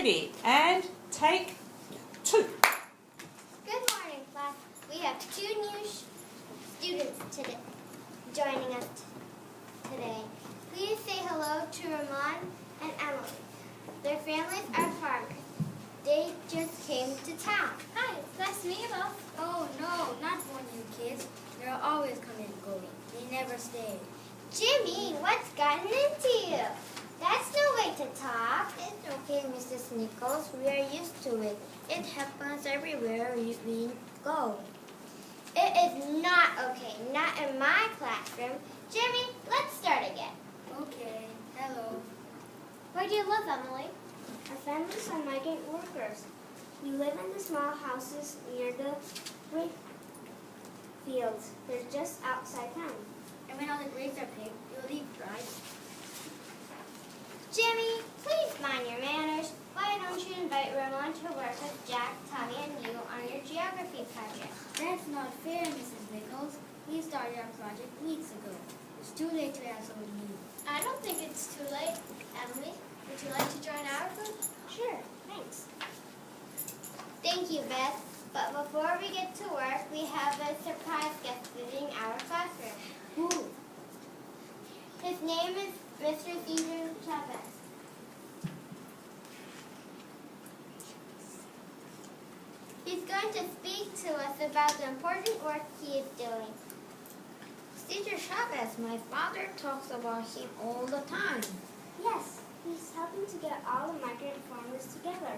Ready, and take 2. Good morning, class. We have 2 new students today joining us today. Please say hello to Ramon and Emily. Their families are farmers. They just came to town. Hi, it's nice to meet you both. Oh no, not for you kids. They're always coming and going. They never stay. Jimmy, what's gotten into you? That's no way to talk. It's okay, Mrs. Nichols. We are used to it. It happens everywhere we go. It is not okay. Not in my classroom. Jimmy, let's start again. Okay, hello. Where do you live, Emily? Our families are migrant workers. We live in the small houses near the grape fields. They're just outside town. And when all the grapes are picked, you'll leave, right? Jimmy, please mind your manners. Why don't you invite Ramon to work with Jack, Tommy, and you on your geography project? That's not fair, Mrs. Nichols. We started our project weeks ago. It's too late to ask of you. I don't think it's too late. Emily, would you like to join our group? Sure, thanks. Thank you, Beth. But before we get to work, we have a surprise guest visiting our classroom. Who? His name is Mr. Cesar Chavez. He's going to speak to us about the important work he is doing. Cesar Chavez, my father talks about him all the time. Yes, he's helping to get all the migrant farmers together.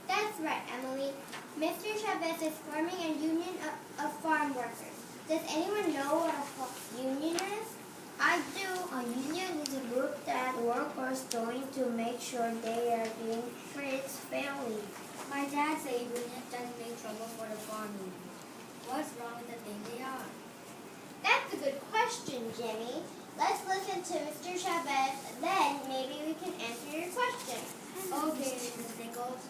That's right, Emily. Mr. Chavez is forming a union of farm workers. Does anyone know what a union is? I do. A union is a group that workers join to make sure they are being treated fairly. My dad said union doesn't make trouble for the farm union. What's wrong with the thing they are? That's a good question, Jimmy. Let's listen to Mr. Chavez, then maybe we can answer your question. Okay, Mrs. Nichols.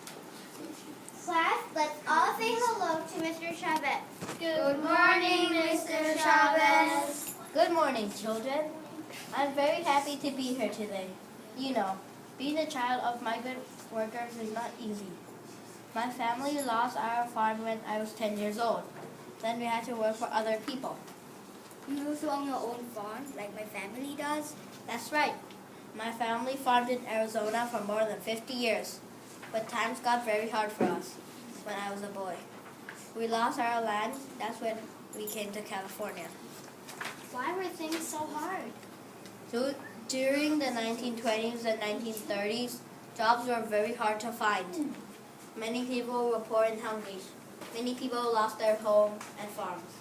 Class, let's all say hello to Mr. Chavez. Good morning, Mr. Chavez. Good morning, children. I'm very happy to be here today. You know, being a child of migrant workers is not easy. My family lost our farm when I was 10 years old. Then we had to work for other people. You also own your own farm, like my family does? That's right. My family farmed in Arizona for more than 50 years. But times got very hard for us when I was a boy. We lost our land. That's when we came to California. Why were things so hard? So, during the 1920s and 1930s, jobs were very hard to find. Many people were poor and hungry. Many people lost their home and farms.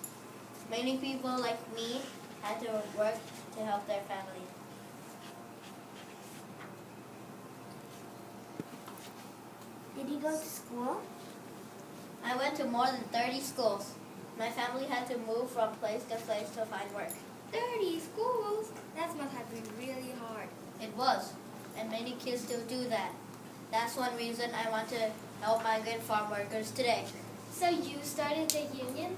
Many people like me had to work to help their family. Did you go to school? I went to more than 30 schools. My family had to move from place to place to find work. 30 schools? That must have been really hard. It was, and many kids still do that. That's one reason I want to help migrant farm workers today. So you started the union?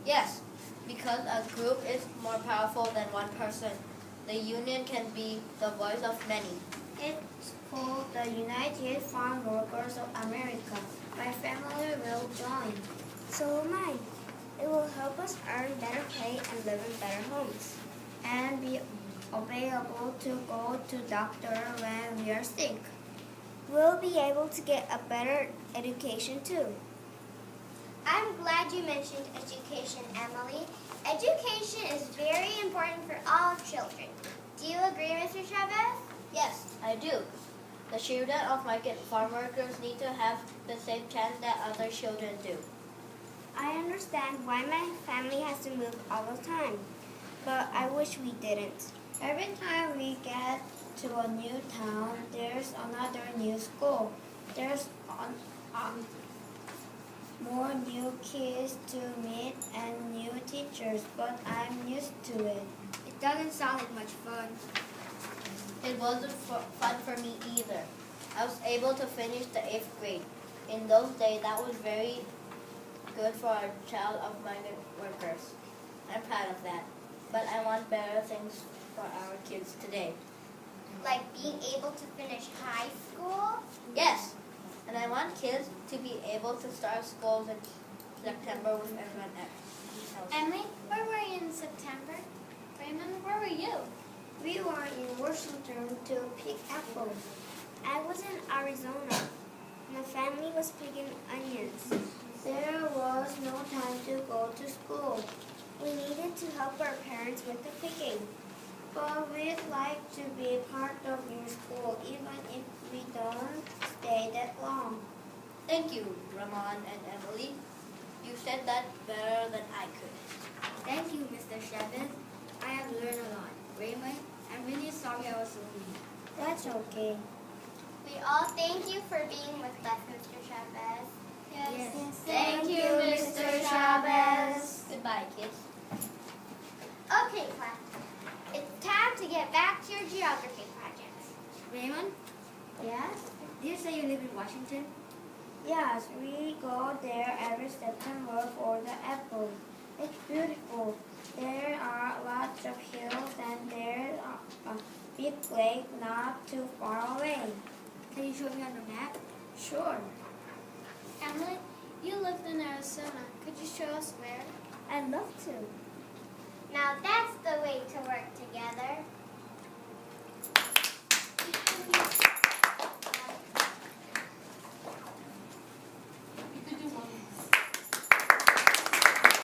Yes, because a group is more powerful than one person. The union can be the voice of many. It's called the United Farm Workers of America. My family will join. So will mine. It will help us earn better pay and live in better homes. And be available to go to doctor when we are sick. We'll be able to get a better education too. I'm glad you mentioned education, Emily. Education is very important for all children. Do you agree, Mr. Chavez? Yes, I do. The children of migrant farm workers need to have the same chance that other children do. I understand why my family has to move all the time, but I wish we didn't. Every time we get to a new town, there's another new school. There's more new kids to meet and new teachers, but I'm used to it. It doesn't sound like much fun. It wasn't fun for me either. I was able to finish the 8th grade. In those days, that was very good for a child of migrant workers. I'm proud of that. But I want better things for our kids today. Like being able to finish high school? kids to be able to start schools in September with everyone else. Emily, where were you in September? Raymond, where were you? We were in Washington to pick apples. I was in Arizona. My family was picking onions. There was no time to go to school. We needed to help our parents with the picking. But we'd like to be part of your school even if we don't stay that long. Thank you, Ramon and Emily. You said that better than I could. Thank you, Mr. Chavez. I have learned a lot. Raymond, I'm really sorry I was so mean. That's okay. We all thank you for being with us, Mr. Chavez. Yes. Thank you, Mr. Chavez. Goodbye, kids. Okay, class. It's time to get back to your geography projects. Raymond, Yes? did you say you live in Washington? Yes, we go there every September for the apples. It's beautiful. There are lots of hills and there's a big lake not too far away. Can you show me on the map? Sure. Emily, you lived in Arizona. Could you show us where? I'd love to. Now that's the way to work together.